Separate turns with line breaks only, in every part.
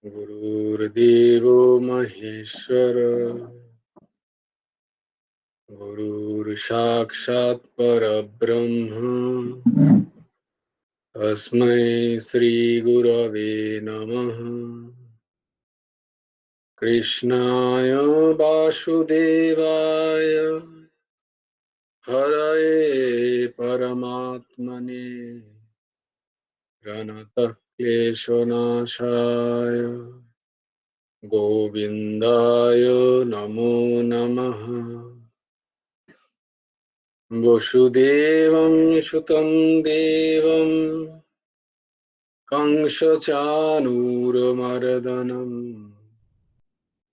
गुरुर्देवो महेश्वर गुरुर्साक्षात् परब्रह्म तस्मै श्रीगुरवे नमः। कृष्णाय वासुदेवाय हरये परमात्मने प्रणतः क्लेशनाशाय गोविन्दाय नमो नमः। वसुदेवं सुतं देवं कंसचाणूरमर्दनं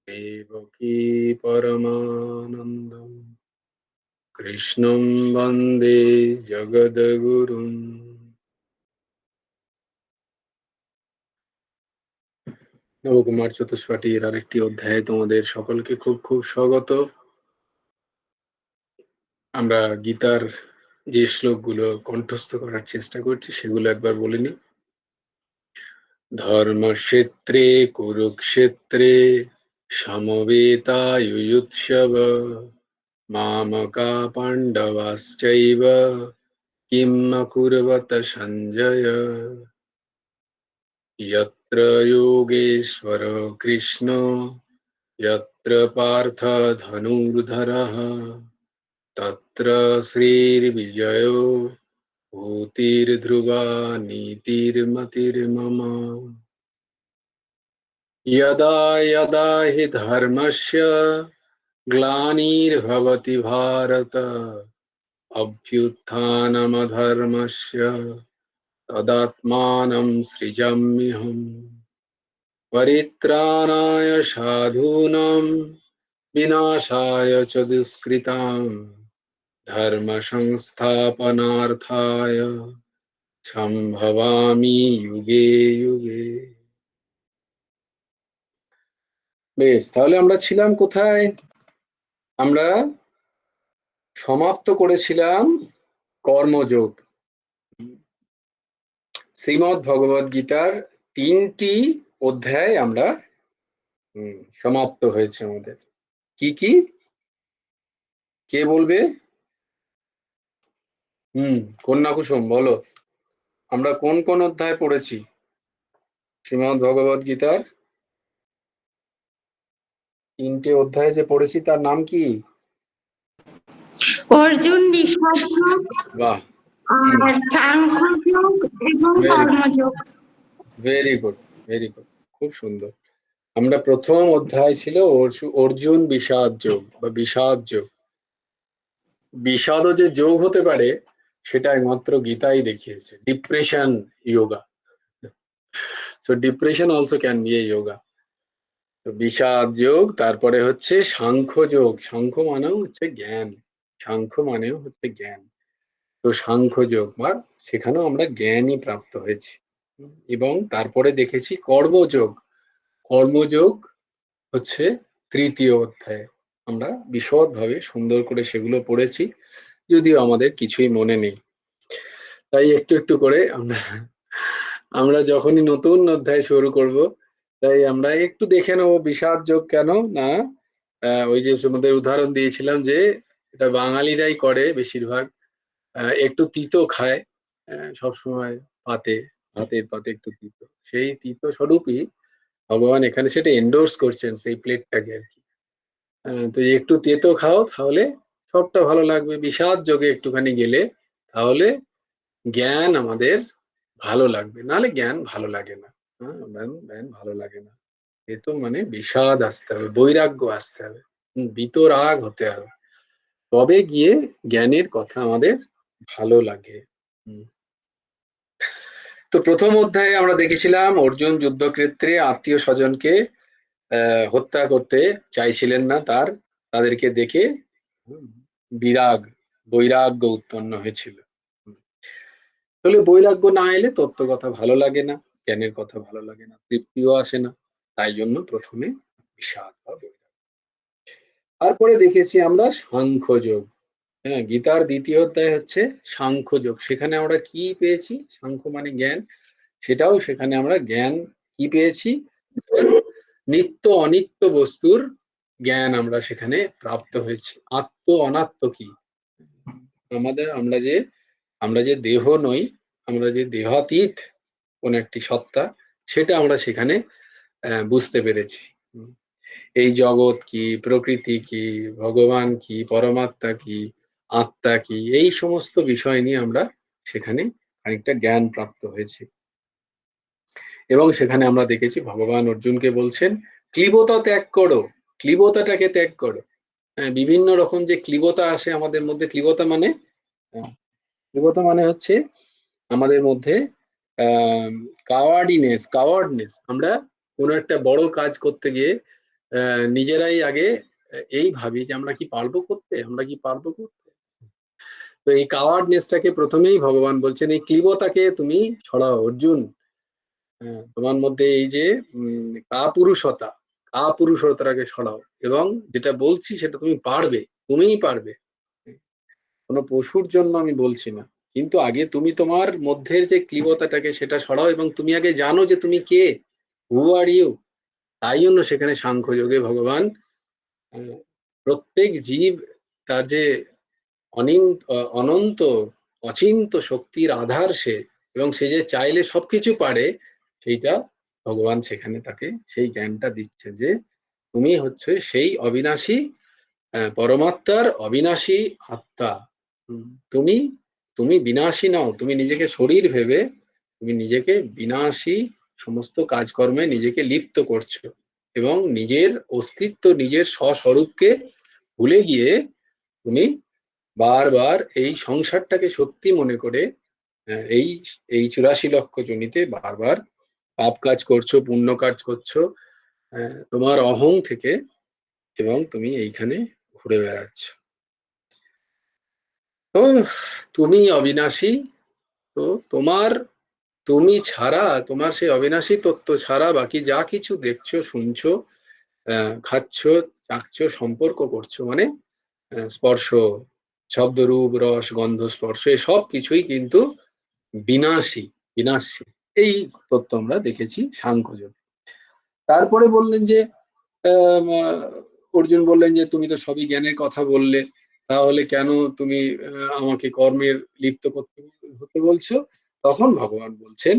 देवकी परमानन्दं कृष्णं वन्दे जगद्गुरुम्। নবকুমার চতুষ্পাঠীর আরেকটি অধ্যায়ে তোমাদের সকলকে খুব খুব স্বাগত। আমরা গীতার যে শ্লোকগুলো কণ্ঠস্থ করার চেষ্টা করছি সেগুলো একবার বলে নিই। ধর্মক্ষেত্রে কুরুক্ষেত্রে সমবেতায়ুৎসব মামকা পাণ্ডবাশ্চৈব কিম অকুর্বত সঞ্জয় यत्र योगेश्वर कृष्ण यत्र पार्थ धनुर्धरः तत्र श्रीर्विजयो भूतिर्ध्रुवा नीतिर्मतिर्मम। यदा यदा हि धर्मस्य ग्लानिर्भवति भारत अभ्युत्थानमधर्मस्य तदात्मानं सृजाम्यहम्। परित्राणाय साधूनां विनाशाय च दुष्कृतां धर्म संस्थापनार्थाय সম্ভবামি যুগে যুগে। বেশ, তাহলে আমরা ছিলাম কোথায়? আমরা সমাপ্ত করেছিলাম কর্মযোগ। শ্রীমদ্ ভগবদ গীতার 3টি অধ্যায় আমরা সমাপ্ত হয়েছে আমাদের। কি কি কে বলবে? কন্যা কুসুম বলো, আমরা কোন কোন অধ্যায় পড়েছি শ্রীমদ্ ভগবদ গীতার? 3টে অধ্যায় যে পড়েছি তার নাম কি?
অর্জুন বিষাদ যোগ,
বাহ,
আর সাংখ্যযোগ এবং কর্মযোগ।
ভেরি গুড, ভেরি গুড, খুব সুন্দর। আমরা প্রথম অধ্যায় ছিল অর্জুন বিষাদ যোগ বা বিষাদ যোগ। বিষাদও যে যোগ হতে পারে সেটা একমাত্র গীতাই দেখিয়েছে। Depression yoga, so depression also can be a yoga. তো বিষাদ যোগ, তারপরে হচ্ছে সাংখ্য যোগ। সাংখ্য মানেও হচ্ছে জ্ঞান, সাংখ্য মানেও হচ্ছে জ্ঞান। তো সাংখ্য যোগ বা সেখানেও আমরা জ্ঞানই প্রাপ্ত হয়েছি। এবং তারপরে দেখেছি কর্মযোগ। কর্মযোগ হচ্ছে 3য় অধ্যায়। আমরা বিশদভাবে সুন্দর করে সেগুলো পড়েছি, যদিও আমাদের কিছুই মনে নেই। তাই একটু একটু করে আমরা যখনই নতুন অধ্যায় শুরু করব, তাই আমরা একটু দেখে নেবো বিষাদ যোগ কেন না। ওই যে তোমাদের উদাহরণ দিয়েছিলাম যে এটা বাঙালিরাই করে বেশিরভাগ, একটু তিতো খায় সবসময় পাতে, ভাতের পাতে একটু তিতো। সেই তিতো স্বরূপই ভগবান এখানে সেটা এন্ডোর্স করছেন সেই প্লেটটাকে আর কি। তো একটু তেতো খাও তাহলে সবটা ভালো লাগবে। বিষাদ যোগে একটুখানি গেলে তাহলে জ্ঞান আমাদের ভালো লাগবে, নাহলে জ্ঞান ভালো লাগে না। জ্ঞান ভালো লাগে না। তেতো মানে বিষাদ আসতে হবে, বৈরাগ্য আসতে হবে, বিতরাগ হতে হবে, তবে গিয়ে জ্ঞানের কথা আমাদের ভালো লাগে। তো প্রথম অধ্যায়ে আমরা দেখেছিলাম অর্জুন যুদ্ধক্ষেত্রে আত্মীয় স্বজনকে হত্যা করতে চাইছিলেন না, তাদেরকে দেখে বৈরাগ্য উৎপন্ন হয়েছিল। তাহলে বৈরাগ্য না এলে তত্ত্ব কথা ভালো লাগে না, জ্ঞানের কথা ভালো লাগে না, তৃপ্তিও আসে না। তাই জন্য প্রথমে বিষাদ বা বৈরাগ্য। তারপরে দেখেছি আমরা সাংখ্যযোগ। হ্যাঁ, গীতার 2য় অধ্যায় হচ্ছে সাংখ্যযোগ। সেখানে আমরা কি পেয়েছি? সাংখ্য মানে জ্ঞান, সেটাও সেখানে আমরা জ্ঞান কি পেয়েছি? নিত্য অনিত্য বস্তুর জ্ঞান আমরা সেখানে প্রাপ্ত হয়েছি। আত্ম অনাত্ম কি, আমরা যে দেহ নই, আমরা যে দেহাতীত কোন একটি সত্তা, সেটা আমরা সেখানে বুঝতে পেরেছি। এই জগৎ কি, প্রকৃতি কি, ভগবান কি, পরমাত্মা কি, আত্মা কি, এই সমস্ত বিষয় নিয়ে আমরা সেখানে খানিকটা জ্ঞান প্রাপ্ত হয়েছে। এবং সেখানে আমরা দেখেছি ভগবান অর্জুনকে বলছেন ক্লীবতা ত্যাগ করো, ক্লীবতাটাকে ত্যাগ করো। বিভিন্ন রকম যে ক্লীবতা আসে আমাদের মধ্যে, ক্লীবতা মানে হচ্ছে আমাদের মধ্যে কাওয়ার্ডনেস। আমরা কোনো একটা বড় কাজ করতে গিয়ে নিজেরাই আগে এই ভাবি যে আমরা কি পারবো করতে, আমরা কি পারবো করতে। তো এই কাওয়ার্ডনেসটাকে প্রথমেই ভগবান বলছেন এই ক্লীবতাকে তুমি ছড়াও অর্জুন। তোমার মধ্যে এই যে কাপুরুষতাটাকে ছড়াও, এবং যেটা বলছি সেটা তুমি পারবে, তুমিই পারবে। কোনো পশুর জন্য আমি বলছি না, কিন্তু আগে তুমি তোমার মধ্যের যে ক্লীবতাটাকে সেটা সরাও, এবং তুমি আগে জানো যে তুমি কে, হু আর ইউ। তাই জন্য সেখানে সাংখ্যযোগে ভগবান প্রত্যেক জীব তার যে অনন্ত অচিন্ত শক্তির আধার সে, এবং সে যে চাইলে সবকিছু পারে, সেইটা ভগবান সেখানে তাকে সেই জ্ঞানটা দিচ্ছে যে তুমি হচ্ছে সেই অবিনাশী পরমাত্মার অবিনাশী আত্মা। তুমি তুমি বিনাশী নও, তুমি নিজেকে শরীর ভেবে তুমি নিজেকে বিনাশী সমস্ত কাজকর্মে নিজেকে লিপ্ত করছো, এবং নিজের অস্তিত্ব, নিজের স্বস্বরূপকে ভুলে গিয়ে তুমি বারবার এই সংসারটাকে সত্যি মনে করে এই এই 84 লক্ষ জনিতে বারবার পাপ কাজ করছো, পুণ্য কাজ করছো তোমার অহং থেকে, এবং তুমি এইখানে ঘুরে বেড়াচ্ছ। তো তুমি অবিনাশী, তো তুমি ছাড়া, তোমার সেই অবিনাশী তত্ত্ব ছাড়া বাকি যা কিছু দেখছো, শুনছো, খাচ্ছ, চাকছো, সম্পর্ক করছো, মানে স্পর্শ, শব্দ, রূপ, রস, গন্ধ, স্পর্শ, সব কিছুই কিন্তু বিনাশী। বিনাশী এই তত্ত্ব আমরা দেখেছি সাংখ্যযোগ। তারপরে বললেন যে অর্জুন বললেন যে তুমি তো সবই জ্ঞানের কথা বললে, তাহলে কেন তুমি আমাকে কর্মের লিপ্ত হতে বলছো? তখন ভগবান বলছেন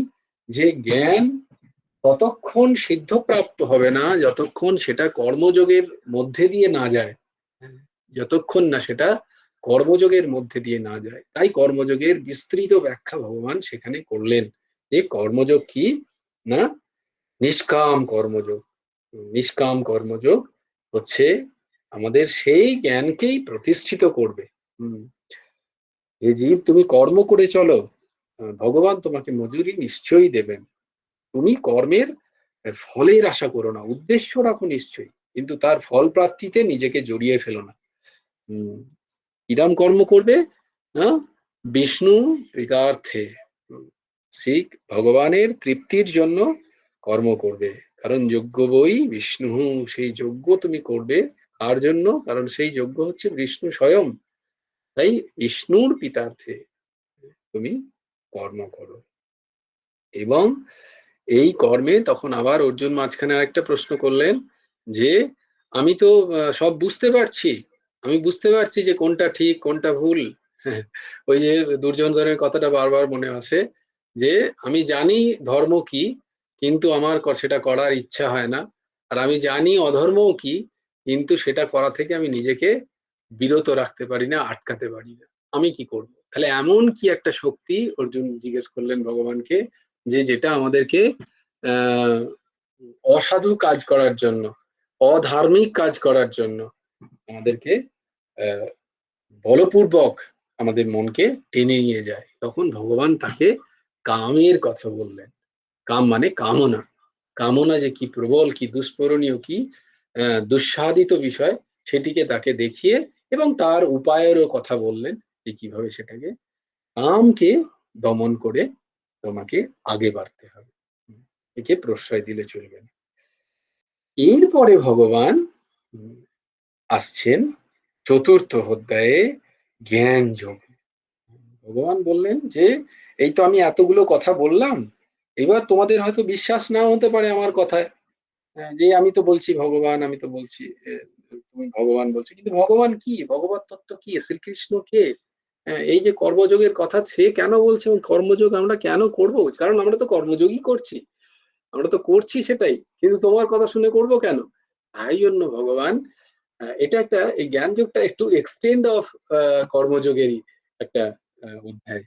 যে জ্ঞান ততক্ষণ সিদ্ধপ্রাপ্ত হবে না যতক্ষণ সেটা কর্মযোগের মধ্যে দিয়ে না যায়, যতক্ষণ না সেটা কর্মযোগের মধ্যে দিয়ে না যায়। তাই কর্মযোগের বিস্তৃত ব্যাখ্যা ভগবান সেখানে করলেন যে কর্মযোগ কি না, নিষ্কাম কর্মযোগ। নিষ্কাম কর্মযোগ হচ্ছে আমাদের সেই জ্ঞানকেই প্রতিষ্ঠিত করবে। এই জীব তুমি কর্ম করে চলো, ভগবান তোমাকে মজুরি নিশ্চয়ই দেবেন। তুমি কর্মের ফলের আশা করো না, উদ্দেশ্য রাখো নিশ্চয়ই, কিন্তু তার ফল প্রাপ্তিতে নিজেকে জড়িয়ে ফেলো না। কিরম কর্ম করবে না, বিষ্ণু প্রীতার্থে, শ্রী ভগবানের তৃপ্তির জন্য কর্ম করবে। কারণ যজ্ঞ বই বিষ্ণু, সেই যজ্ঞ তুমি করবে কার জন্য? কারণ সেই যজ্ঞ হচ্ছে বিষ্ণু স্বয়ং। তাই বিষ্ণুর পিতার্থে তুমি কর্ম করো। এবং এই কর্মে তখন আবার অর্জুন মাঝখানে আরেকটা প্রশ্ন করলেন যে আমি তো সব বুঝতে পারছি, আমি বুঝতে পারছি যে কোনটা ঠিক কোনটা ভুল। ওই যে দুর্যোধনের কথাটা বারবার মনে আসে যে আমি জানি ধর্ম কি, কিন্তু আমার সেটা করার ইচ্ছা হয় না। আর আমি জানি অধর্মও কি, কিন্তু সেটা করা থেকে আমি নিজেকে বিরত রাখতে পারি না, আটকাতে পারি না। আমি কি করব? তাহলে এমন কি একটা শক্তি, অর্জুন জিজ্ঞেস করলেন ভগবানকে, যে যেটা আমাদেরকে আহ অসাধু কাজ করার জন্য, অধার্মিক কাজ করার জন্য আমাদেরকে আহ বলপূর্বক আমাদের মনকে টেনে নিয়ে যায়। তখন ভগবান তাকে কামের কথা বললেন। কাম মানে কামনা। কামনা যে কি প্রবল, কি দুষ্পূরণীয়, কি দুঃসাধিত বিষয়, সেটিকে তাকে দেখিয়ে এবং তার উপায়েরও কথা বললেন যে কিভাবে সেটাকে, কামকে দমন করে তোমাকে আগে বাড়তে হবে, একে প্রশ্রয় দিলে চলবে না। এরপরে ভগবান আসছেন 4র্থ অধ্যায়ে জ্ঞান যোগ। ভগবান বললেন যে এই তো আমি এতগুলো কথা বললাম, এবার তোমাদের হয়তো বিশ্বাস নাও হতে পারে আমার কথায়, যে আমি তো বলছি ভগবান, আমি তো বলছি তুমি ভগবান বলছো, কিন্তু ভগবান কি, ভগবত তত্ত্ব কি, শ্রীকৃষ্ণ কে? এই যে কর্মযোগের কথা সে কেন বলছে, এবং কর্মযোগ আমরা কেন করব? কারণ আমরা তো কর্মযোগই করছি, আমরা তো করছি সেটাই, কিন্তু তোমার কথা শুনে করব কেন? তাই জন্য ভগবান এটা একটা, এই জ্ঞান যোগটা একটু এক্সটেন্ড অফ কর্মযোগেরই একটা অধ্যায়।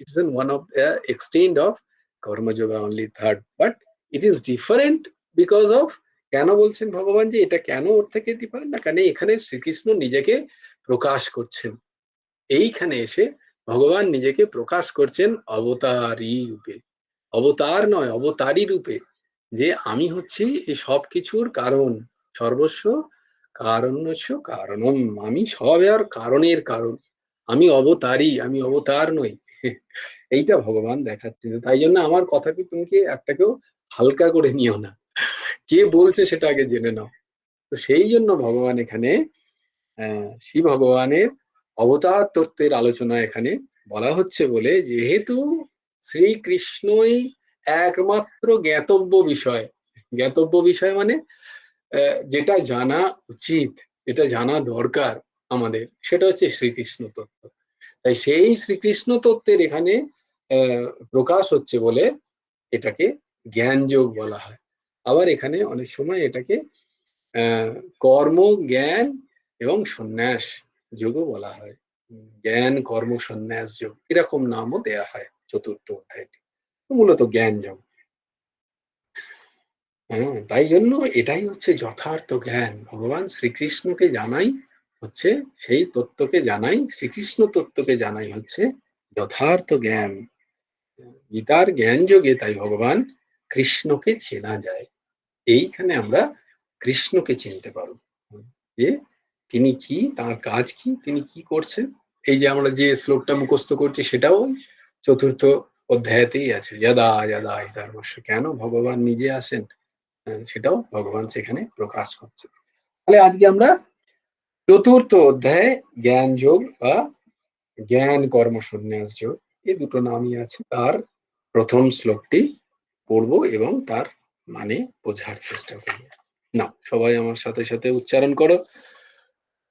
It's one of the extend of karmayoga only third, but it is different because of, কেন বলছেন ভগবান যে এটা কেন ওর থেকে ডিফারেন্ট, না কেন এখানে শ্রীকৃষ্ণ নিজেকে প্রকাশ করছেন, এইখানে এসে ভগবান নিজেকে প্রকাশ করছেন অবতারী রূপে, অবতার নয় অবতারী রূপে, যে আমি হচ্ছি এই সব কিছুর কারণ, সর্বস্ব কারণস্য কারণম, আমি সব আর কারণের কারণ, আমি অবতারী, আমি অবতার নই। এইটা ভগবান দেখাচ্ছে। তাই জন্য আমার কথাকে তুমি কি একটাকেও হালকা করে নিও না, কে বলছে সেটা আগে জেনে নাও। তো সেই জন্য ভগবান এখানে শিব ভগবানের অবতার তত্ত্বের আলোচনা এখানে বলা হচ্ছে বলে, যেহেতু শ্রীকৃষ্ণই একমাত্র জ্ঞাতব্য বিষয়, জ্ঞাতব্য বিষয় মানে যেটা জানা উচিত, যেটা জানা দরকার আমাদের, সেটা হচ্ছে শ্রীকৃষ্ণ তত্ত্ব। তাই সেই শ্রীকৃষ্ণ তত্ত্বের এখানে প্রকাশ হচ্ছে বলে এটাকে জ্ঞান যোগ বলা হয়। আবার এখানে অনেক সময় এটাকে আহ কর্ম, জ্ঞান এবং সন্ন্যাস যোগও বলা হয়। জ্ঞান কর্ম সন্ন্যাস যোগ এরকম নামও দেয়া হয় চতুর্থ অধ্যায়টি, মূলত জ্ঞান যোগ। হ্যাঁ, তাই জন্য এটাই হচ্ছে যথার্থ জ্ঞান, ভগবান শ্রীকৃষ্ণকে জানাই হচ্ছে সেই তত্ত্বকে জানাই, শ্রীকৃষ্ণ তত্ত্বকে জানাই হচ্ছে যথার্থ জ্ঞান। গীতার জ্ঞান যোগে তাই ভগবান কৃষ্ণকে চেনা যায়, এইখানে আমরা কৃষ্ণকে চিনতে পারবো, যে তিনি কি, তার কাজ কি, তিনি কি করছেন। এই যে আমরা যে শ্লোকটা মুখস্থ করছি সেটাও চতুর্থ অধ্যায়তেই আছে, যদা যদা হি ধর্মস্য, কেন ভগবান নিজে আসেন, সেটাও ভগবান সেখানে প্রকাশ করছে। তাহলে আজকে আমরা চতুর্থ অধ্যায় জ্ঞান যোগ বা জ্ঞান কর্ম সন্ন্যাস যোগ, এই দুটো নামই আছে, তার প্রথম শ্লোকটি পড়বো এবং তার মানে বোঝার চেষ্টা করবো। না, সবাই আমার সাথে সাথে উচ্চারণ করো।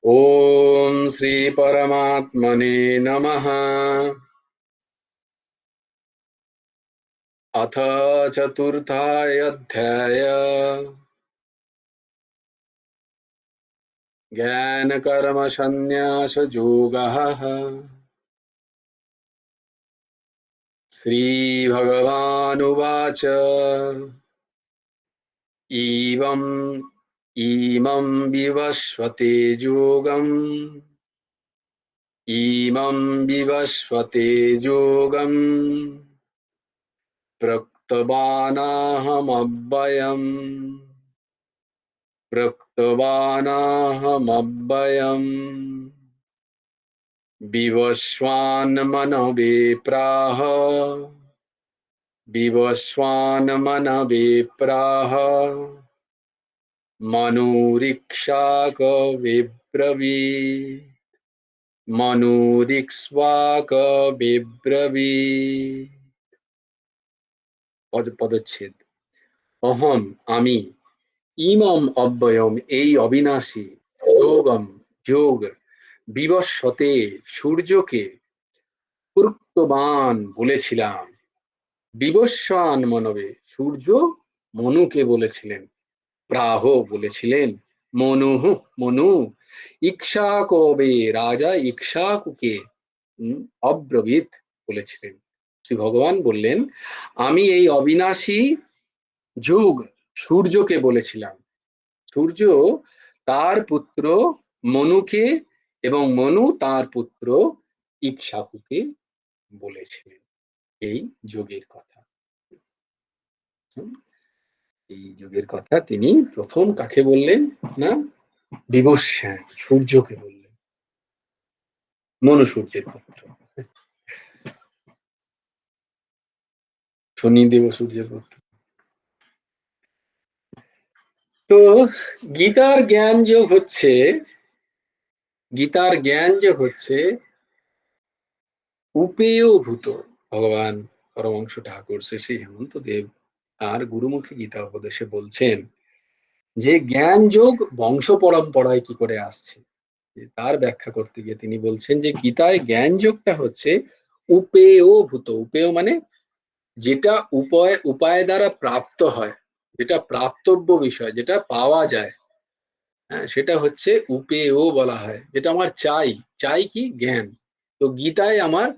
ওম শ্রী পরমাত্মনে নমঃ। अथ चतुर्थाध्याय ज्ञान कर्म संन्यास योगः। श्री भगवानुवाच इमं इमं विवस्वते योगम् इमं विवस्वते योगम् प्रोक्तवानाहमव्ययम् प्रोक्तवानाहमव्ययम् विवस्वान्मनवे प्राह विवस्वान्मनवे प्राह मनुरीक्षाकविब्रवीत् मनुरीक्ष्वाकविब्रवीत्। পদচ্ছেদ। অহম আমি, ইমম অব্যয়ম এই অবিনাশী, যোগম যোগ, বিবস্বতে সূর্যকে, পূর্তবান বলেছিলাম, বিবস্বান মনবে সূর্য মনুকে বলেছিলেন, প্রাহ বলেছিলেন মনুহ মনু, ইক্ষ্বাকবে রাজা ইক্ষ্বাকুকে অব্রবীত বলেছিলেন। শ্রী ভগবান বললেন, আমি এই অবিনাশী যুগ সূর্যকে বলেছিলাম, সূর্য তার পুত্র মনুকে এবং মনু তার পুত্র ইক্ষ্বাকুকে বলেছিলেন এই যোগের কথা। এই যুগের কথা তিনি প্রথম কাকে বললেন না, বিবস্বান সূর্যকে বললেন, মনু সূর্যের পুত্র, শনিদেব সূর্যের পুত্র। তো গীতার জ্ঞান যোগ হচ্ছে, গীতার জ্ঞান যোগ হচ্ছে উপেয়ভূত, ভগবান পরমহংস ঠাকুর শ্রী শ্রী হেমন্ত দেব আর গুরুমুখী গীতা উপদেশে বলছেন যে জ্ঞান যোগ বংশ পরম্পরায় কি করে আসছে, তার ব্যাখ্যা করতে গিয়ে তিনি বলছেন যে গীতায় জ্ঞান যোগটা হচ্ছে উপেয় ভূত। উপেয় মানে যেটা উপায় দ্বারা প্রাপ্ত হয়, যেটা প্রাপ্তব্য বিষয়, যেটা পাওয়া যায়, হ্যাঁ, সেটা হচ্ছে উপেয় বলা হয়। যেটা আমার চাই, চাই কি জ্ঞান। তো গীতায় আমার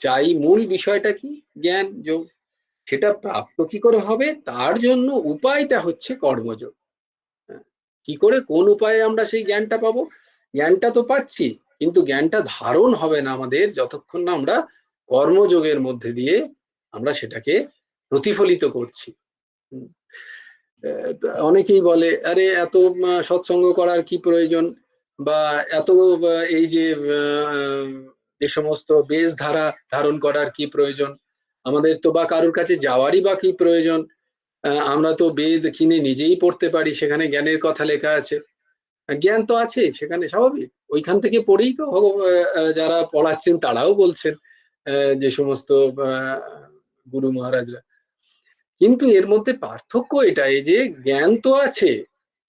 চাই মূল বিষয়টা কি, জ্ঞান যোগ। সেটা প্রাপ্ত কি করে হবে, তার জন্য উপায়টা হচ্ছে কর্মযোগ। হ্যাঁ, কি করে কোন উপায়ে আমরা সেই জ্ঞানটা পাবো? জ্ঞানটা তো পাচ্ছি, কিন্তু জ্ঞানটা ধারণ হবে না আমাদের যতক্ষণ না আমরা কর্মযোগের মধ্যে দিয়ে আমরা সেটাকে প্রতিফলিত করছি। অনেকেই বলে আরে এত সৎসঙ্গ করার কি প্রয়োজন, বা এত এই যে যে সমস্ত বেশ ধারা ধারণ করার কি প্রয়োজন, আমাদের তো বা কারোর কাছে যাওয়ারই বা কি প্রয়োজন, আমরা তো বেদ কিনে নিজেই পড়তে পারি, সেখানে জ্ঞানের কথা লেখা আছে। জ্ঞান তো আছে সেখানে, স্বাভাবিক ওইখান থেকে পড়েই তো যারা পড়াচ্ছেন তারাও বলছেন, যে সমস্ত গুরু মহারাজরা। কিন্তু এর মধ্যে পার্থক্য এটাই যে জ্ঞান তো আছে,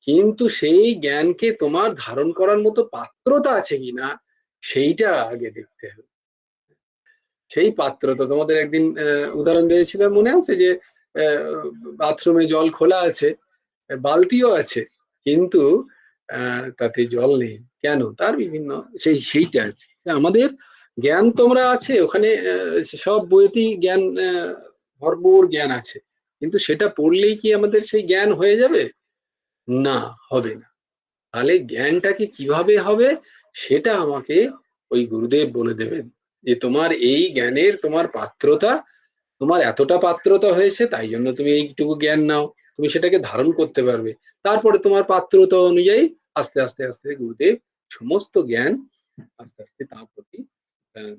কিন্তু সেই জ্ঞানকে তোমার ধারণ করার মতো পাত্রতা আছে কিনা সেইটা আগে দেখতে হবে। সেই পাত্রতা তোমাদের একদিন উদাহরণ দিয়েছিলাম, মনে আছে যে বাথরুমে জল খোলা আছে, বালতিও আছে, কিন্তু তাতে জল নেই কেন, তার বিভিন্ন সেইটা আছে। আমাদের জ্ঞান তোমরা আছে ওখানে, সব বইতেই জ্ঞান, ভরপুর জ্ঞান আছে, কিন্তু সেটা পড়লেই কি আমাদের সেই জ্ঞান হয়ে যাবে? না, হবে না। তাহলে জ্ঞানটাকে কিভাবে হবে সেটা আমাকে ওই গুরুদেব বলে দেবেন, যে তোমার এই জ্ঞানের তোমার পাত্রতা, তোমার এতটা পাত্রতা হয়েছে তাই জন্য তুমি এইটুকু জ্ঞান নাও, তুমি সেটাকে ধারণ করতে পারবে। তারপরে তোমার পাত্রতা অনুযায়ী আস্তে আস্তে আস্তে গুরুদেব সমস্ত জ্ঞান আস্তে আস্তে তার প্রতি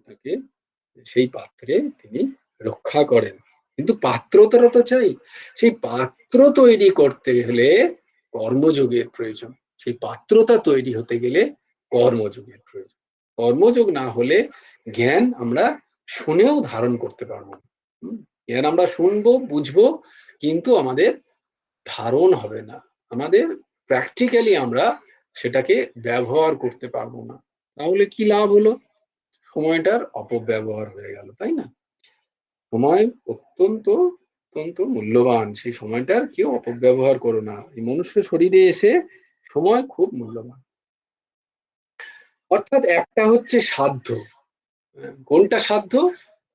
তাকে সেই পাত্রে তিনি রক্ষা করেন। কিন্তু পাত্রতাটা তো চাই, সেই পাত্র তৈরি করতে হলে কর্মযোগের প্রয়োজন। সেই পাত্রতা তৈরি হতে গেলে কর্মযোগের প্রয়োজন। কর্মযোগ না হলে জ্ঞান আমরা শুনেও ধারণ করতে পারবো না। জ্ঞান আমরা শুনবো বুঝবো, কিন্তু আমাদের ধারণ হবে না, আমাদের প্র্যাকটিক্যালি আমরা সেটাকে ব্যবহার করতে পারবো না। তাহলে কি লাভ হলো? সময়টার অপব্যবহার হয়ে গেল, তাই না? সময় অত্যন্ত অত্যন্ত মূল্যবান, সেই সময়টার কেউ অপব্যবহার করো না। এই মনুষ্য শরীরে এসে সময় খুব মূল্যবান। অর্থাৎ একটা হচ্ছে সাধ্য, কোনটা সাধ্য?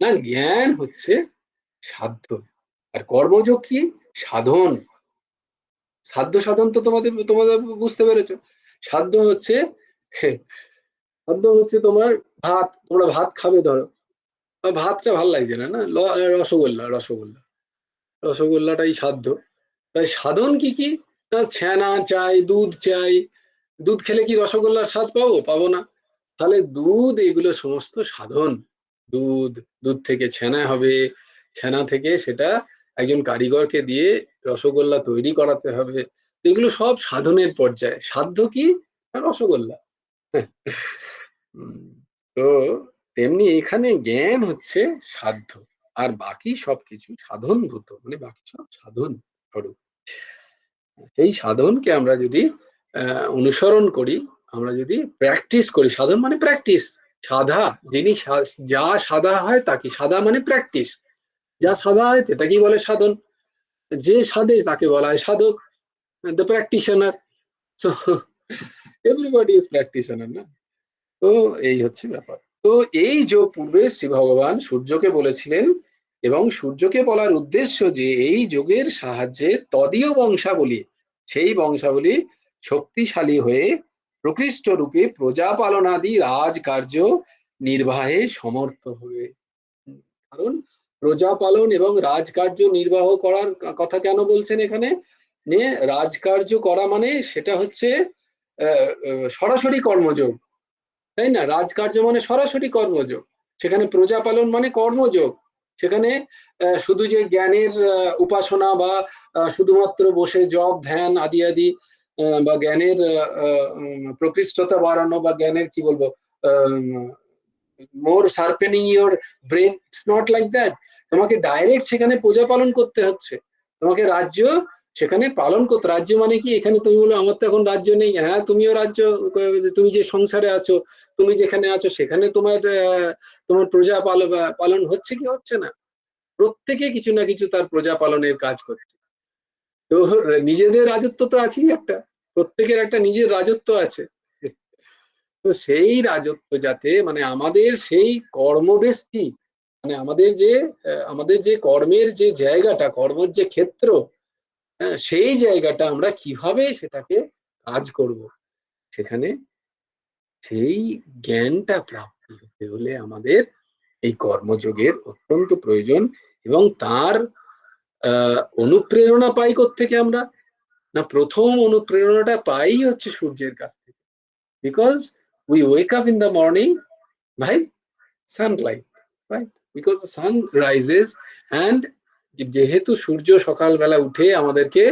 না, জ্ঞান হচ্ছে সাধ্য, আর কর্মযোগ কি? সাধন। সাধ্য সাধন তো তোমাদের তোমাদের বুঝতে পেরেছো। সাধ্য হচ্ছে সাধ্য হচ্ছে তোমার ভাত, তোমরা ভাত খাবে ধরো, ভাতটা ভাল লাগছে না, না রসগোল্লা, রসগোল্লা, রসগোল্লাটাই সাধ্য। তাই সাধন কি কি? না, ছানা চাই, দুধ চাই। দুধ খেলে কি রসগোল্লার স্বাদ পাবো? পাবো না। তাহলে দুধ, এগুলো সমস্ত সাধন। দুধ, দুধ থেকে ছানা হবে, ছানা থেকে সেটা একজন কারিগরকে দিয়ে রসগোল্লা তৈরি করাতে হবে। এগুলো সব সাধনের পর্যায়ে। সাধ্য কি? রসগোল্লা। তো তেমনি এখানে জ্ঞান হচ্ছে সাধ্য, আর বাকি সবকিছু সাধনভূত, মানে বাকি সব সাধন স্বরূপ। এই সাধনকে আমরা যদি অনুসরণ করি, আমরা যদি প্র্যাকটিস করি, সাধন মানে প্র্যাকটিস। সাধা, যিনি যা সাধা হয় তাকে, সাধা মানে প্র্যাকটিস, যা সাধা হয় সেটাকেই বলে সাধন। যে সাধে তাকে বলা হয় সাধক, the practitioner. So everybody is practitioner, না? তো এই হচ্ছে ব্যাপার। তো এই যে পূর্বে শ্রী ভগবান সূর্যকে বলেছিলেন, এবং সূর্যকে বলার উদ্দেশ্য যে এই যোগের সাহায্যে তদীয় বংশাবলী, সেই বংশাবলী শক্তিশালী হয়ে প্রকৃষ্ট রূপে প্রজাপালনাদি রাজকার্য নির্বাহে সমর্থ হবে। কারণ প্রজাপালন এবং রাজকার্য নির্বাহ করার কথা কেন বলছেন এখানে? রাজকার্য করা মানে সেটা হচ্ছে সরাসরি কর্মযোগ, তাই না? রাজকার্য মানে সরাসরি কর্মযোগ, সেখানে প্রজাপালন মানে কর্মযোগ। সেখানে শুধু যে জ্ঞানের উপাসনা, বা শুধুমাত্র বসে জপ ধ্যান আদি আদি, বা জ্ঞানের প্রকৃষ্টতা বাড়ানো, বা জ্ঞানের কি বলবো, more sharpening your brain, it's not like that. তোমাকে ডাইরেক্ট সেখানে প্রজাপালন করতে হচ্ছে, তোমাকে রাজ্য সেখানে পালন করতে, রাজ্য মানে কি, এখানে তুমি বলো আমার তো এখন রাজ্য নেই, হ্যাঁ তুমিও রাজ্য, তুমি যে সংসারে আছো, তুমি যেখানে আছো সেখানে তোমার প্রজা পালন হচ্ছে কি হচ্ছে না? প্রত্যেকে কিছু না কিছু তার প্রজা পালনের কাজ করছে। তো নিজেদের রাজত্ব তো আছেই একটা, প্রত্যেকের একটা নিজের রাজত্ব আছে। তো সেই রাজত্ব যাতে মানে আমাদের সেই কর্মবেষ্টি, মানে আমাদের যে কর্মের যে জায়গাটা, কর্মের যে ক্ষেত্র, হ্যাঁ, সেই জায়গাটা আমরা কিভাবে সেটাকে কাজ করব, সেখানে সেই জ্ঞানটা প্রাপ্তি হতে হলে আমাদের এই কর্মযোগের অত্যন্ত প্রয়োজন। এবং তার অনুপ্রেরণা পাই কোত্থেকে আমরা? না, প্রথম অনুপ্রেরণাটা পাই হচ্ছে সূর্যের কাছ থেকে। Because we wake up in the morning by sunlight, right? Because the sun rises, and যেহেতু সূর্য সকালবেলা উঠে আমাদেরকে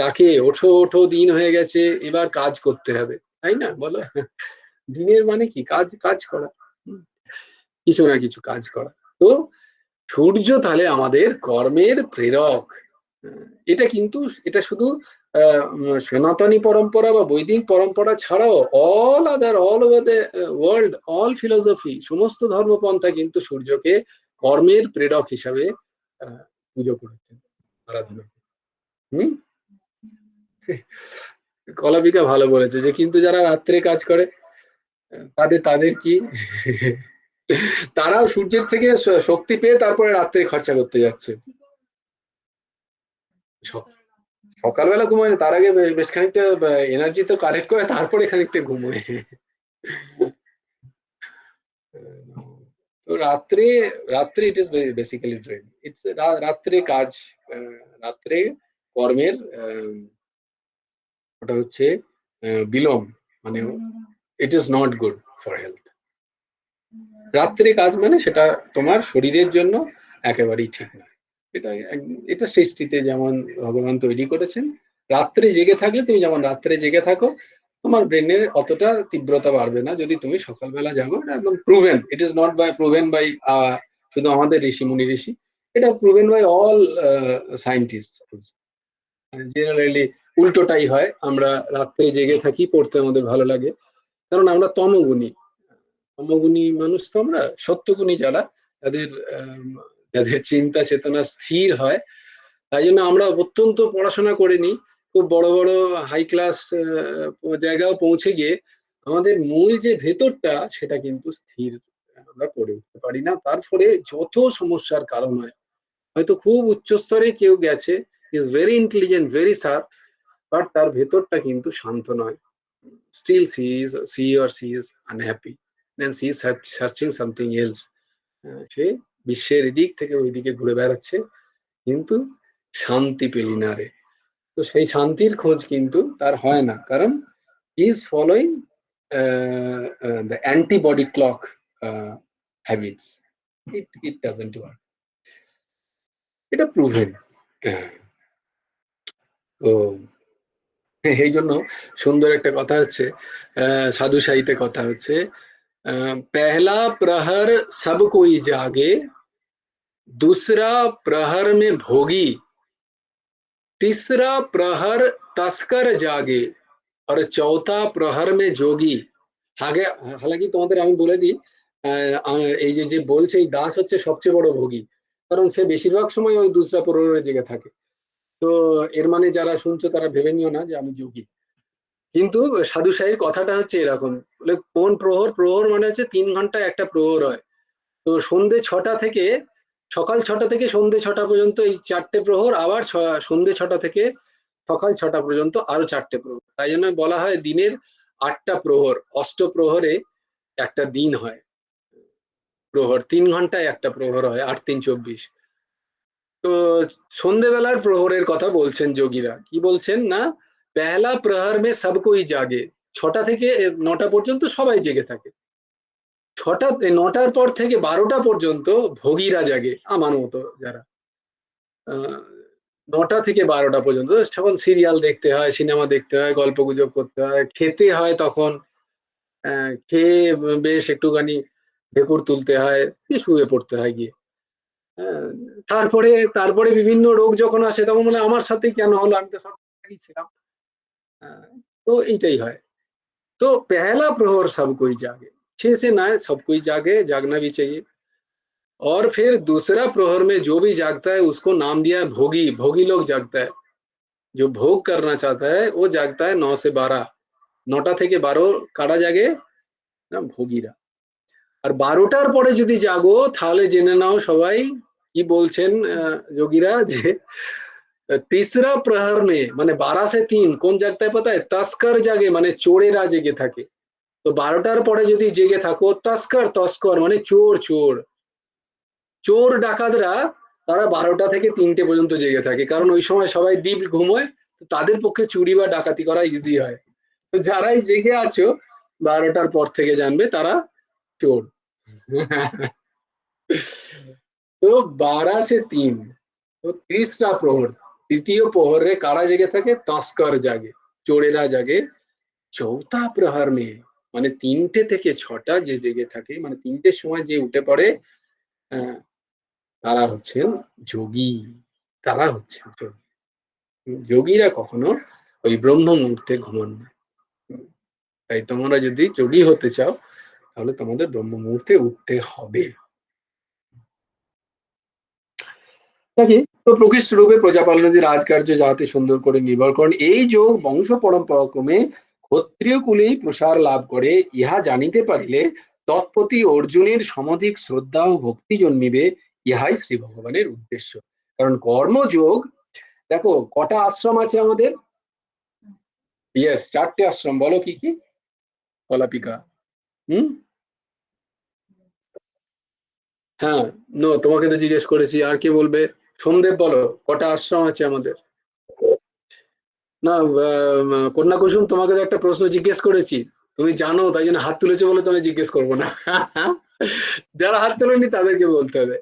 ডাকে, ওঠো ওঠো দিন হয়ে গেছে, এবার কাজ করতে হবে, তাই না বলো? দিনের মানে কি? কাজ, কাজ করা, কিছু না কিছু কাজ করা। তো সূর্য তাহলে আমাদের কর্মের প্রেরক। এটা কিন্তু, এটা শুধু সনাতনী পরম্পরা বা বৈদিক পরম্পরা ছাড়াও all over the world, all philosophy, সমস্ত ধর্মপন্থা কিন্তু সূর্যকে কর্মের প্রেরক হিসাবে পুজো করেছেন, আরাধনা। হম কলাবিকা ভালো বলেছে যে কিন্তু যারা রাত্রে কাজ করে তাদের কি? তারাও সূর্যের থেকে শক্তি পেয়ে তারপরে রাত্রে খরচা করতে যাচ্ছে। সকালবেলা ঘুমায় না, তার আগে বেশ খানিকটা এনার্জি তো কালেক্ট করে তারপরে খানিকটা ঘুমোয়। তো রাত্রে, রাত্রে it is basically drain, it's রাত্রে কাজ, রাত্রে কর্মের ওটা হচ্ছে বিলম্ব, মানে ইট is not good for health. রাত্রে কাজ মানে সেটা তোমার শরীরের জন্য একেবারেই ঠিক নয়। এটা সৃষ্টিতে যেমন ভগবান তৈরি করেছেন, রাত্রে জেগে থাকলে, তুমি যেমন রাত্রে জেগে থাকো, তোমার ব্রেনের অতটা তীব্রতা বাড়বে না যদি তুমি সকালবেলা জাগো। এটা একদম proven, it is not by proven by শুধু আমাদের ঋষি, এটা proven by all scientist. Generally উল্টোটাই হয়, আমরা রাত্রে জেগে থাকি, পড়তে আমাদের ভালো লাগে, কারণ আমরা তমগুণী। তমগুণী মানুষ তো আমরা। সত্যগুণী যারা, তাদের যাদের চিন্তা চেতনা স্থির হয়, তাই জন্য আমরা অত্যন্ত পড়াশোনা করে নিই, খুব বড় বড় হাই ক্লাস জায়গাও পৌঁছে গিয়ে আমাদের মূল যে ভেতরটা সেটা কিন্তু স্থির আমরা করে উঠতে পারি না। তার ফলে যত সমস্যার কারণ হয়। হয়তো খুব উচ্চ স্তরে কেউ গেছে, is very intelligent, very sharp, but তার ভেতরটা কিন্তু শান্ত নয়। Still she or she is unhappy, then she is searching something else. সে বিশ্বের এদিক থেকে ওই দিকে ঘুরে বেড়াচ্ছে, কিন্তু শান্তি পেলি না রে। তো সেই শান্তির খোঁজ কিন্তু তার হয় না, কারণ he is following the antibody clock habits. It doesn't work, এটা প্রুভেন। তো এই জন্য সুন্দর একটা কথা হচ্ছে, সাধু সাহিত্যে কথা হচ্ছে, পহলা প্রহর সব কোই জাগে, दूसरा प्रहर में भोगी, तीसरा प्रहर तस्कर जागे, और चौथा प्रहर में जोगी। আগে হালাকি তোমাদের আমি বলে দিই, এই যে যে বলছে এই দাস হচ্ছে সবচেয়ে বড় ভোগী, কারণ সে বেশিরভাগ সময় ওই দুসরা প্রহরে জেগে থাকে। তো এর মানে যারা শুনছো তারা ভেবে নিও না যে আমি যোগী। কিন্তু সাধু সাহির কথাটা হচ্ছে এরকম, বলে কোন প্রহর? প্রহর মানে হচ্ছে 3 ঘন্টা একটা প্রহর হয়। তো সন্ধে 6টা থেকে, সকাল 6টা থেকে সন্ধে 6টা পর্যন্ত এই 4টে প্রহর, আবার সন্ধে 6টা থেকে সকাল 6টা পর্যন্ত আরো 4টে প্রহর। তাই জন্য বলা হয় দিনের 8টা প্রহর, অষ্টপ্রহরে একটা দিন হয়। প্রহর 3 ঘন্টায় একটা প্রহর হয়, 8 3 24। তো সন্ধেবেলার প্রহরের কথা বলছেন যোগীরা, কি বলছেন না, পেহলা প্রহর মে সবকোই জাগে, 6টা থেকে 9টা পর্যন্ত সবাই জেগে থাকে। 9টার পর থেকে 12টা পর্যন্ত ভোগীরা জাগে, আমার মতো যারা। 9টা থেকে 12টা পর্যন্ত তখন সিরিয়াল দেখতে হয়, সিনেমা দেখতে হয়, গল্প গুজব করতে হয়, খেতে হয়, তখন খেয়ে বেশ একটুখানি ঢেকুর তুলতে হয়, দিয়ে শুয়ে পড়তে হয় গিয়ে। হ্যাঁ, তারপরে তারপরে বিভিন্ন রোগ যখন আসে তখন বলে আমার সাথেই কেন হলো, আমি তো সব ঠিকই ছিলাম। তো এইটাই হয়। तो पहला प्रहर सब कोई जागे, 6 से 9 सब कोई जागे, जागना भी चाहिए। और फिर दूसरा प्रहर में जो भी जागता है उसको नाम दिया है भोगी, भोगी लोग जागता है। जो भोग करना चाहता है वो जागता है 9 से 12, 9টা থেকে 12 কারা জাগে না ভোগীরা। আর 12টার পরে যদি জাগো তাহলে জেনে নাও সবাই কি বলছেন যোগীরা যে तीसरा प्रहर में মানে 12 से 3 কোন জাগता है पता है, तस्कर জাগে মানে চোরেরা জেগে থাকে। তো 12টার পরে যদি জেগে থাকো তস্কর, তস্কর মানে চোর, চোর চোর ডাকাতরা তারা 12টা থেকে 3টে পর্যন্ত জেগে থাকে, কারণ ওই সময় সবাই ডিপ ঘুমোয়, তো তাদের পক্ষে চুরি বা ডাকাতি করা ইজি হয়। তো যারাই জেগে আছো 12টার পর থেকে জানবে তারা চোর। তো 12 से 3 তো 30টা প্রহর, তৃতীয় প্রহরে কারা জেগে থাকে, তস্কর জাগে, চোরেরা জাগে। চৌথা প্রহর মে মানে 3টে থেকে 6টা যে জেগে থাকে, মানে 3টের সময় যে উঠে পড়ে তারা হচ্ছেন যোগী, তারা হচ্ছেন যোগী। যোগীরা কখনো ওই ব্রহ্ম মুহূর্তে ঘুমান না। তাই তোমরা যদি যোগী হতে চাও তাহলে তোমাদের ব্রহ্ম মুহূর্তে উঠতে হবে। নাকি তো প্রকৃষ্ট রূপে প্রজাপালনদের রাজকার্য যাহাতে সুন্দর করে নির্ভর করেন, এই যোগ বংশ পরম্পরা ক্রমে ক্ষত্রিয় কুলেই প্রসার লাভ করে, ইহা জানিতে পারিলে তৎপ্রতি অর্জুনের সমধিক শ্রদ্ধা ও ভক্তি জন্মিবে, ইহাই শ্রী ভগবানের উদ্দেশ্য। কারণ কর্মযোগ, দেখো কটা আশ্রম আছে আমাদের, ইয়েস 4টে আশ্রম, বলো কি কি কলাপিকা। হুম, হ্যাঁ, নো তোমাকে তো জিজ্ঞেস করেছি, আর কে বলবে, সোমদেব বলো কটা আশ্রম আছে আমাদের। না কন্যা কুসুম তোমাকে তো একটা প্রশ্ন জিজ্ঞেস করেছি, তুমি জানো তাই জন্য হাত তুলেছো বলে তুমি জিজ্ঞেস করবো না। যারা হাত তোলেনি তাদেরকে বলতে হবে,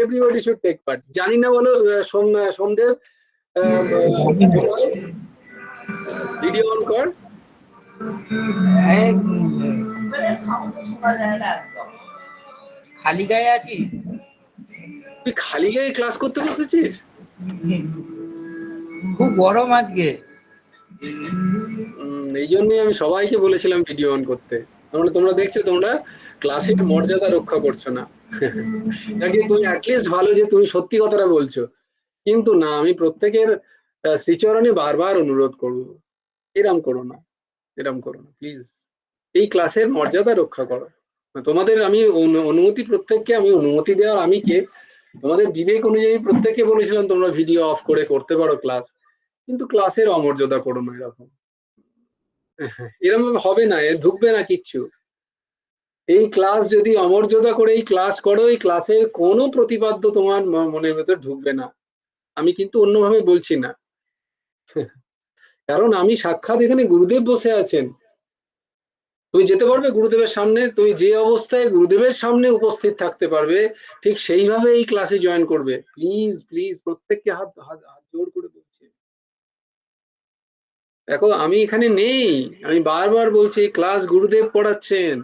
এভরিবডি শুড টেক পার্ট। জানি না বলো সোমদেব, গোপাল ভিডিও অন কর।
খালি গায়ে আছি,
তুই খালি গায়ে ক্লাস করতে বসেছিস?
খুব গরম আজকে।
এই জন্যই আমি সবাইকে বলেছিলাম ভিডিও অন করতে, তাহলে তোমরা দেখছো তোমরা ক্লাসের মর্যাদা রক্ষা করছো না। নাকি তুমি অ্যাটলিস্ট ভালো যে তুমি সত্যি কথাটা বলছো, কিন্তু না, আমি প্রত্যেকের শ্রীচরণে বারবার অনুরোধ করবো, এরম করো না, এরম করো না প্লিজ, এই ক্লাসের মর্যাদা রক্ষা করো। তোমাদের আমি অনুমতি, প্রত্যেককে আমি অনুমতি দেওয়ার আমি কে, তোমাদের বিবেক অনুযায়ী প্রত্যেককে বলেছিলাম তোমরা ভিডিও অফ করে করতে পারো ক্লাস, কিন্তু ক্লাসের অমর্যাদা করো না এরকম। এরকম হবে না, এ ঢুকবে না কিচ্ছু। এই ক্লাস যদি অমর্যাদা করে এই ক্লাস করো, এই ক্লাসের কোনো প্রতিপাদ্য তোমার মনের ভেতর ঢুকবে না। আমি কিন্তু অন্যভাবে বলছি না, কারণ আমি সাক্ষাৎ এখানে গুরুদেব বসে আছেন। তুমি যেতে পারবে গুরুদেবের সামনে, তুমি যে অবস্থায় গুরুদেবের সামনে উপস্থিত থাকতে পারবে ঠিক সেইভাবে এই ক্লাসে জয়েন করবে। প্লিজ প্লিজ প্রত্যেককে হাত হাত হাত জোর করে বলছি। দেখো আমি এখানে নেই, আমি বারবার বলছি ক্লাস গুরুদেব পড়াচ্ছেন,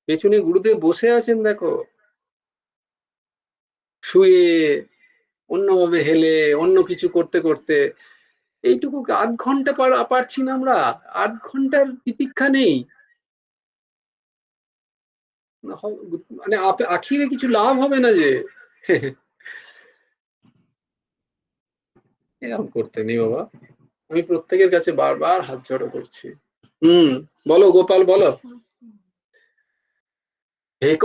পেছনে গুরুদেব বসে আছেন, দেখো শুয়ে, অন্যভাবে হেলে, অন্য কিছু করতে করতে, এইটুকু 8 ঘন্টা পারছি না আমরা, 8 ঘন্টার তিতিক্ষা নেই, মানে আখিরে কিছু লাভ হবে না যে। এরকম করতে নেই বাবা, আমি প্রত্যেকের কাছে বারবার হাত জড়ো করছি। বলো গোপাল বলো। एक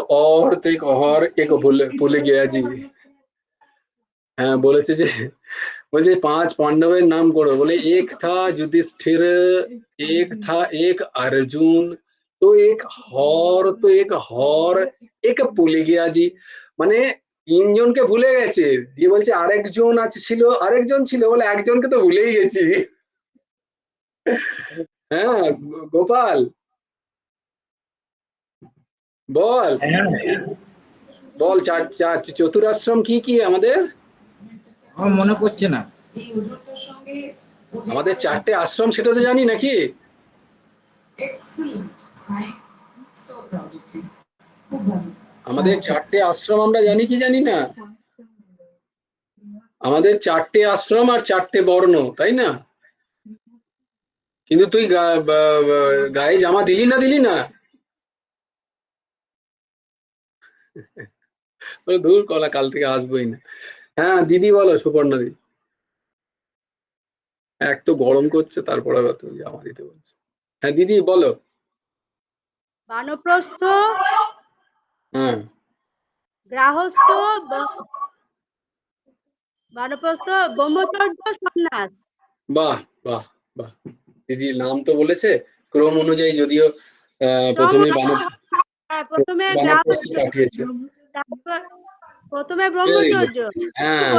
भूल गया जी। হ্যাঁ বলেছে যে, বলছে 5 পাंडवेর নাম করো, বলে एक था युधिष्ठिर, एक था एक अर्जुन, तो एक हर एक भूल गया जी। মানে 3জনকে ভুলে গেছে, দিয়ে বলছে আরেকজন আছে ছিল, আরেকজন ছিল বলে একজনকে তো ভুলেই গেছি। হ্যাঁ গোপাল বল, বল চতুরাশ্রম কি কি আমাদের,
আমার মনে পড়ছে না।
আমাদের 4টে আশ্রম সেটা তো জানি নাকি। আমাদের 4টে আশ্রম আমরা জানি কি জানি না? আমাদের 4টে আশ্রম আর 4টে বর্ণ, তাই না? কিন্তু তুই গায়ে জামা দিলি না? দূর কলা, কাল থেকে আসবোই না। হ্যাঁ দিদি বলো, সুপর্ণা দিদি। এক তো গরম করছে, তারপরে আবার তুমি জামা দিতে বলছো। হ্যাঁ দিদি বলো।
বানপ্রস্থ,
হ্যাঁ
গৃহস্থ, বানপ্রস্থ, ব্রহ্মচর্য, সন্ন্যাস।
বাহ বাহ বাহ, দিদির নাম তো বলেছে ক্রম অনুযায়ী, যদিও প্রথমে
প্রথমে
বানপ্রস্থ পাঠিয়েছে।
প্রথমে
Very good.
ব্রহ্মচর্য,
হ্যাঁ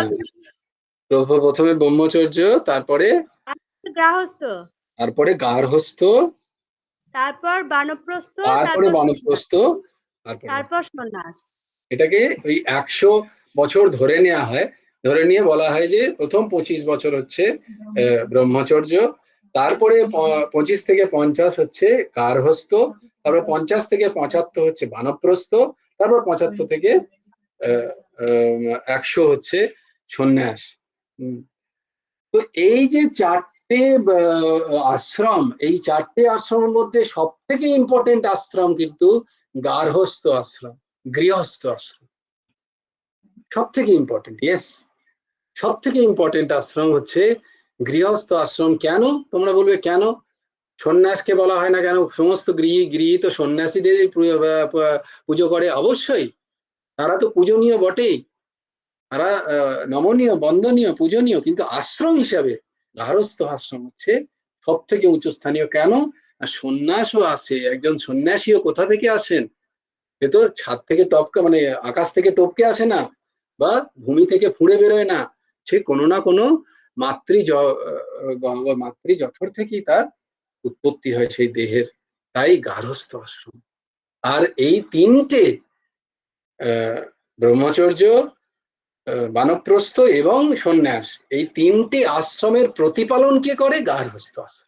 প্রথমে ব্রহ্মচর্য, তারপরে
গৃহস্থ,
তারপরে গার্হস্থ্য,
তারপর বানপ্রস্থ,
তারপরে বানপ্রস্থ, তারপরে
তারপর সন্ন্যাস।
এটাকে ওই 100 বছর ধরে নেওয়া হয়, ধরে নিয়ে বলা হয় যে প্রথম 25 বছর হচ্ছে ব্রহ্মচর্য, তারপরে 25 থেকে 50 হচ্ছে গার্হস্থ, তারপর 50 থেকে 75 হচ্ছে বানপ্রস্থ, তারপর 75 থেকে 100 হচ্ছে সন্ন্যাস। তো এই যে 4টে আশ্রম, এই 4টে আশ্রমের মধ্যে সব থেকে ইম্পর্টেন্ট আশ্রম কিন্তু গার্হস্থ আশ্রম, গৃহস্থ আশ্রম। সব থেকে ইম্পর্টেন্ট, ইয়েস, সব থেকে ইম্পর্টেন্ট আশ্রম হচ্ছে গৃহস্থ আশ্রম। কেন তোমরা বলবে কেন সন্ন্যাসকে বলা হয় না কেন? সমস্ত গৃহী তো সন্ন্যাসীদের পুজো করে, অবশ্যই তারা তো পূজনীয় বটেই, তারা নমনীয়, বন্দনীয়, পূজনীয়, কিন্তু আশ্রম হিসাবে গার্হস্থ আশ্রম হচ্ছে সব থেকে উচ্চ স্থানীয়। কেন? আর সন্ন্যাসও আসে, একজন সন্ন্যাসীও কোথা থেকে আসেন? সে তো ছাদ থেকে টপকে, মানে আকাশ থেকে টপকে আসে না, বা ভূমি থেকে ফুঁড়ে বেরোয় না, সে কোনো না কোনো মাতৃ জঠর থেকেই তার উৎপত্তি হয় সেই দেহের। তাই গার্হস্থ আশ্রম। আর এই 3টে ব্রহ্মচর্য, বানপ্রস্থ এবং সন্ন্যাস, এই 3টে আশ্রমের প্রতিপালন কে করে? গার্হস্থ আশ্রম।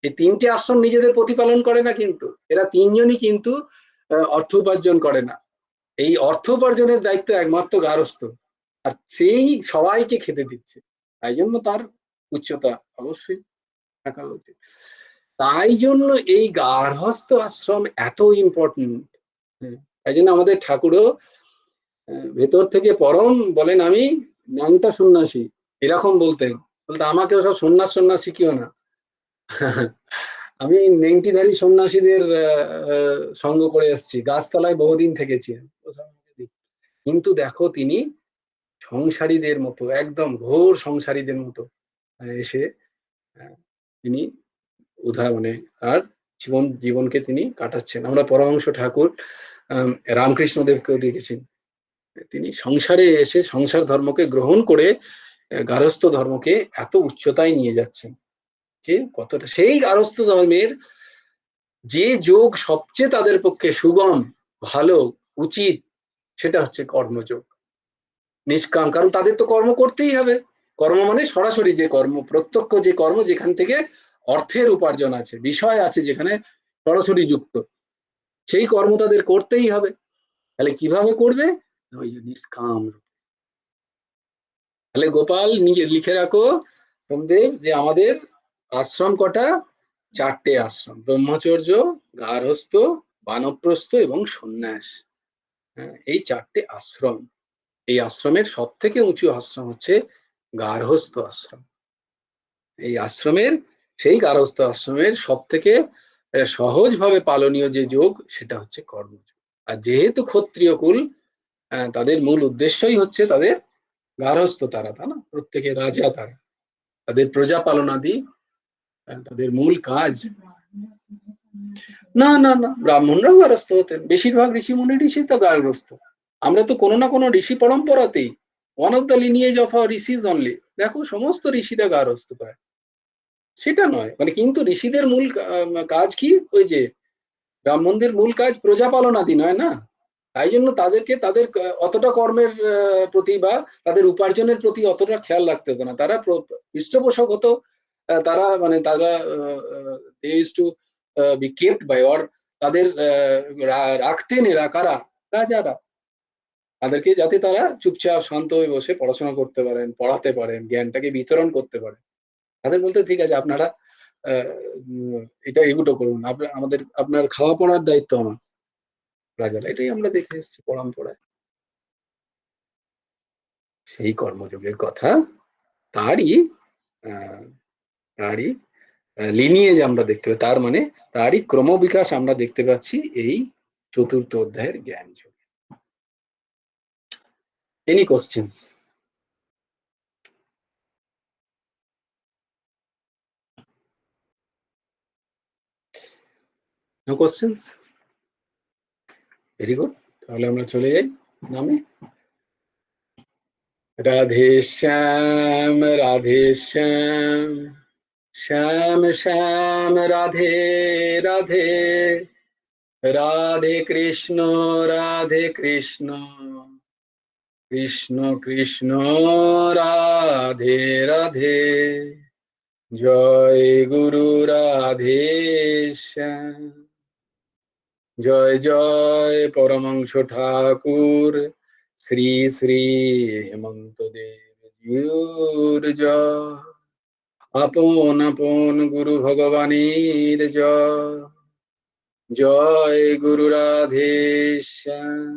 এই 3টে আশ্রম নিজেদের প্রতিপালন করে না, কিন্তু এরা 3জনই কিন্তু অর্থ উপার্জন করে না। এই অর্থ উপার্জনের দায়িত্ব একমাত্র গার্হস্থ, আর সেই সবাইকে খেতে দিচ্ছে, তাই জন্য তার উচ্চতা অবশ্যই থাকা উচিত। তাই জন্য এই গার্হস্থ আশ্রম এত ইম্পর্টেন্ট। তাই জন্য আমাদের ঠাকুরও ভেতর থেকে পরম বলেন আমি ন্যাংটা সন্ন্যাসী, এরকম বলতেন। বলতে আমাকেও সব সন্ন্যাস শিখিও না। আমি নেংটিধারী সন্ন্যাসীদের সঙ্গ করে এসেছি, গাছতলায় বহুদিন থেকেছি, কিন্তু দেখো তিনি সংসারীদের মতো, একদম ঘোর সংসারীদের মতো এসে তিনি মানে তার জীবনকে তিনি কাটাচ্ছেন। আমরা পরমহংস ঠাকুর রামকৃষ্ণ দেবকেও দেখেছি, তিনি সংসারে এসে সংসার ধর্মকে গ্রহণ করে গার্হস্থ্য ধর্মকে এত উচ্চতায় নিয়ে যাচ্ছেন, যে কতটা সেই গার্হস্থ্য ধর্মের যে যোগ সবচেয়ে তাদের পক্ষে সুগম, ভালো, উচিত, সেটা হচ্ছে কর্মযোগ, নিষ্কাম। কারণ তাদের তো কর্ম করতেই হবে। কর্ম মানে সরাসরি যে কর্ম, প্রত্যক্ষ যে কর্ম, যেখান থেকে অর্থের উপার্জন আছে, বিষয় আছে, যেখানে সরাসরি যুক্ত, সেই কর্ম তাদের করতেই হবে। তাহলে কিভাবে করবে? ওই নিষ্কাম। তাহলে গোপাল নিজে লিখে রাখো সোমদেব, যে আমাদের আশ্রম কটা? 4টে আশ্রম, ব্রহ্মচর্য, গার্হস্থ, বানপ্রস্থ এবং সন্ন্যাস। এই 4টে আশ্রম। এই আশ্রমের সব থেকে উঁচু আশ্রম হচ্ছে গার্হস্থ আশ্রম। এই আশ্রমের, সেই গার্হস্থ আশ্রমের সব থেকে সহজভাবে পালনীয় যে যোগ, সেটা হচ্ছে কর্মযোগ। আর যেহেতু ক্ষত্রিয় কুল, তাদের মূল উদ্দেশ্যই হচ্ছে তাদের গার্হস্থ, তারা তা না, প্রত্যেকে রাজা, তারা তাদের প্রজা পালনাদি তাদের মূল কাজ। না না না, ব্রাহ্মণরাও গার্হস্থ হতেন, বেশিরভাগ ঋষি মুনি ঋষি তো গার্হস্থ। আমরা তো কোনো না কোনো ঋষি পরম্পরাতেই, one of the lineage of our rishis only, দেখো সমস্ত ঋষিরা গার্হস্থ পায়, সেটা নয় মানে। কিন্তু ঋষিদের মূল কাজ কি? ওই যে ব্রাহ্মণদের মূল কাজ প্রজা পালনাদি নয় না, তাই জন্য তাদেরকে তাদের অতটা কর্মের প্রতি বা তাদের উপার্জনের প্রতি অতটা খেয়াল রাখতে হতো না, তারা পৃষ্ঠপোষক হতো। তারা মানে তারা they used to be kept by, or তাদের রাখতেন এরা কারা? রাজারা, তাদেরকে যাতে তারা চুপচাপ শান্ত হয়ে বসে পড়াশোনা করতে পারেন, পড়াতে পারেন, জ্ঞানটাকে বিতরণ করতে পারেন। তাদের বলতে ঠিক আছে আপনারা এটা এগুলো করুন, আপনার খাওয়া পড়ার দায়িত্ব আমার। রাজারা এটাই আমরা দেখে এসেছি পরম্পরায়। সেই কর্মযোগের কথা তারই তারই লিনিয়েজ আমরা দেখতে পাই, তার মানে তারই ক্রমবিকাশ আমরা দেখতে পাচ্ছি এই চতুর্থ অধ্যায়ের জ্ঞান যোগ। Any questions? No questions? Very good, তাহলে আমরা চলে যাই নামে। রাধে শ্যাম রাধে শ্যাম, শ্যাম শ্যাম রাধে রাধে, রাধে কৃষ্ণ কৃষ্ণ কৃষ্ণ রাধে রাধে, জয় গুরু রাধে শ্যাম। জয় জয় পরমংশ ঠাকুর শ্রী শ্রী হেমন্ত দেব জিউর জয়। আপন আপন গুরু ভগবানের জয়। জয় গুরু রাধে শ্যাম।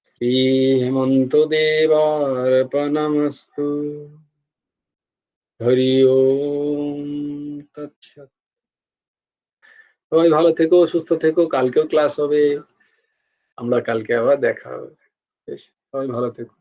শ্রী হেমন্ত দেবার্পণমস্তু। হরি ওম তৎসৎ। সবাই ভালো থেকো, সুস্থ থেকো, কালকেও ক্লাস হবে, আমরা কালকে আবার দেখা হবে। বেশ, সবাই ভালো থেকো।